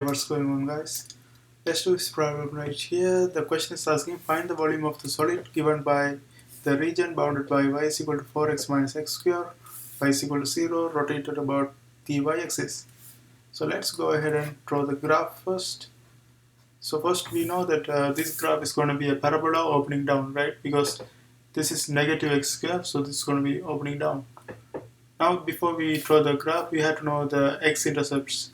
What's going on, guys? Let's do this problem right here. The question is asking find the volume of the solid given by the region bounded by y is equal to 4x minus x square, y is equal to 0, rotated about the y-axis. So let's go ahead and draw the graph first. So first we know that this graph is going to be a parabola opening down, right? Because this is negative x square, so this is going to be opening down. Now before we draw the graph, we have to know the x-intercepts.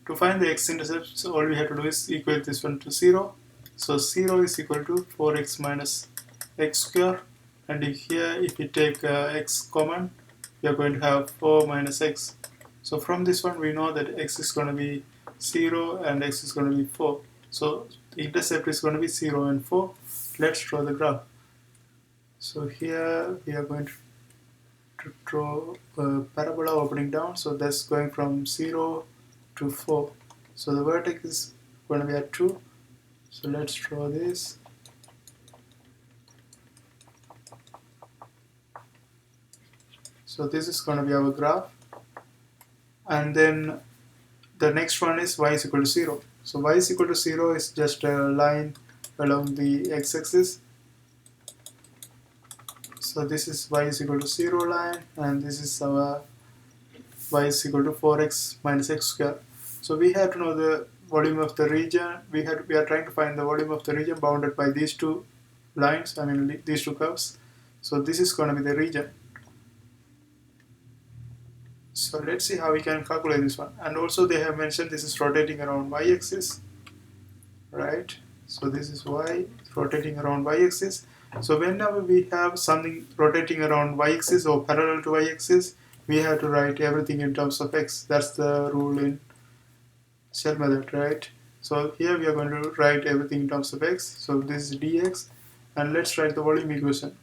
To find the x-intercepts, all we have to do is equate this one to 0. So 0 is equal to 4x minus x square. And if we take x common, we are going to have 4 minus x. So from this one, we know that x is going to be 0 and x is going to be 4. So the intercept is going to be 0 and 4. Let's draw the graph. So here we are going to draw a parabola opening down. So that's going from 0 to 4. So the vertex is going to be at 2. So let's draw this. So this is going to be our graph. And then the next one is y is equal to 0. So y is equal to 0 is just a line along the x-axis. So this is y is equal to 0 line, and this is our y is equal to 4x minus x square. So we have to know the volume of the region. We are trying to find the volume of the region bounded by these two lines, these two curves. So this is going to be the region. So let's see how we can calculate this one. And also they have mentioned this is rotating around y-axis, right? So this is y rotating around y-axis. So whenever we have something rotating around y-axis or parallel to y-axis, we have to write everything in terms of x. That's the rule in shell method, right? So here we are going to write everything in terms of x. So this is dx, and let's write the volume equation.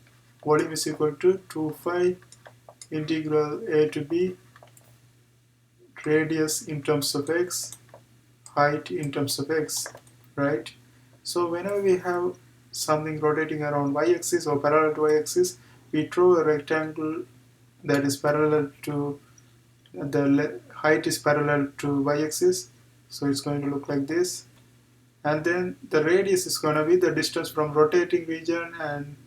Volume is equal to 2 phi integral a to b, radius in terms of x, height in terms of x, right? So whenever we have something rotating around y-axis or parallel to y-axis, we draw a rectangle that is parallel to the height is parallel to y-axis. So it's going to look like this. And then the radius is going to be the distance from rotating region and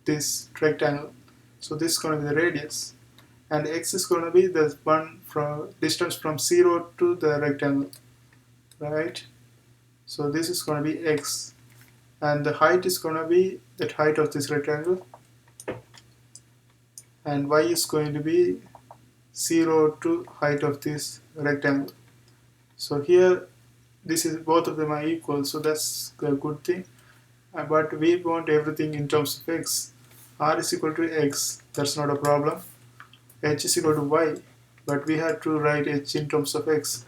this rectangle. So this is going to be the radius. And x is going to be the one from distance from 0 to the rectangle, right? So this is going to be x. And the height is going to be the height of this rectangle. And y is going to be 0 to height of this rectangle. So here this is both of them are equal, so that's a good thing. But we want everything in terms of x. R is equal to x, that's not a problem. H is equal to y, but we have to write h in terms of x.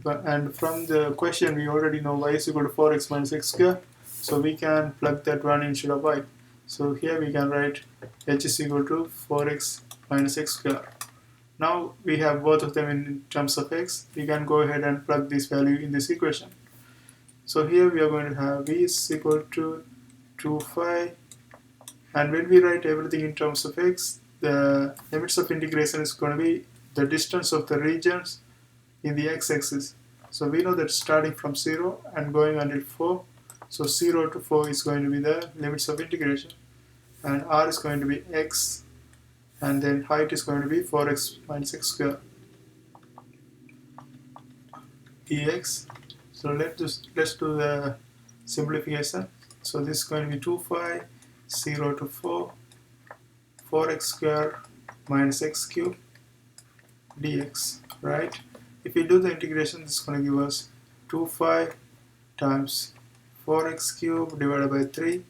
And from the question we already know y is equal to 4x minus x square, so we can plug that one instead of y. So here we can write h is equal to 4x minus x square. Now we have both of them in terms of x. We can go ahead and plug this value in this equation. So here we are going to have v is equal to 2 phi, and when we write everything in terms of x, the limits of integration is going to be the distance of the regions in the x-axis. So we know that starting from 0 and going until 4, so 0 to 4 is going to be the limits of integration, and r is going to be x, and then height is going to be 4x minus x square dx. So let's do the simplification. So this is going to be 2 phi 0 to 4 4x square minus x cube dx, right? If we do the integration, this is going to give us 2 phi times 4x cube divided by 3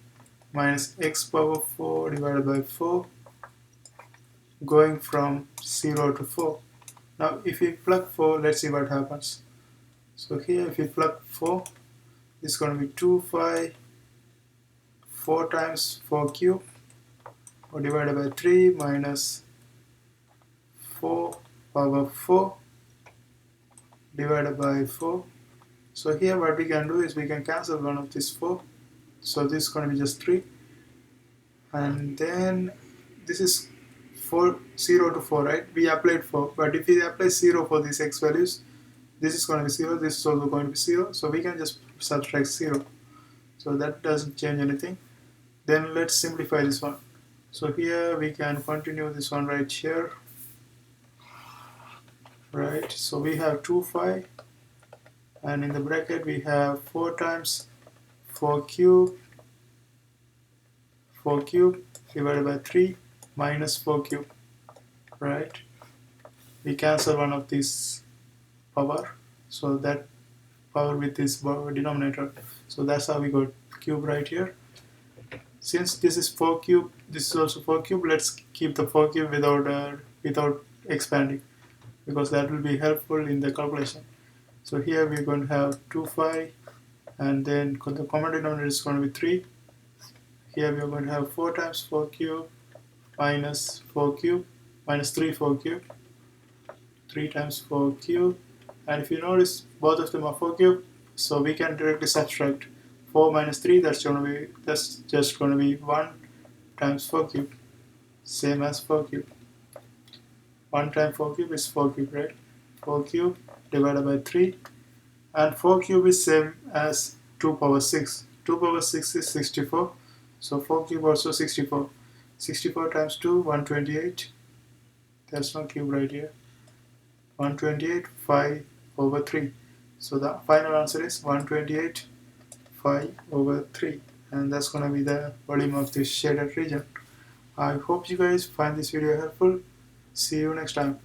minus x power 4 divided by 4, going from 0 to 4. Now if we plug 4, let's see what happens. So here if we plug 4, it's going to be 2 phi 4 times 4 cube or divided by 3 minus 4 power 4 divided by 4. So here what we can do is we can cancel one of these 4. So this is going to be just 3. And then this is 4, 0 to 4, right? We applied 4. But if we apply 0 for these x values, this is going to be 0, this is also going to be 0, so we can just subtract 0, so that doesn't change anything. Then let's simplify this one. So here we can continue this one right here, right? So we have 2 5, and in the bracket we have 4 times 4 cube divided by 3 minus 4 cube, right? We cancel one of these power, so that power with this denominator, so that's how we got cube right here. Since this is 4 cube, this is also 4 cube, let's keep the 4 cube without expanding, because that will be helpful in the calculation. So here we're going to have 2 5, and then the common denominator is going to be 3. Here we are going to have 4 times 4 cube minus 4 cube minus 3 4 cube, 3 times 4 cube, and if you notice both of them are 4 cube, so we can directly subtract 4 minus 3, that's just going to be 1 times 4 cube, same as 4 cube. 1 times 4 cube is 4 cube, right? 4 cube divided by 3, and 4 cube is same as 2 power 6. 2 power 6 is 64, so 4 cube also 64. 64 times 2, 128. There's no cube right here. 128, 5 over 3. So the final answer is 128, 5 over 3. And that's going to be the volume of this shaded region. I hope you guys find this video helpful. See you next time.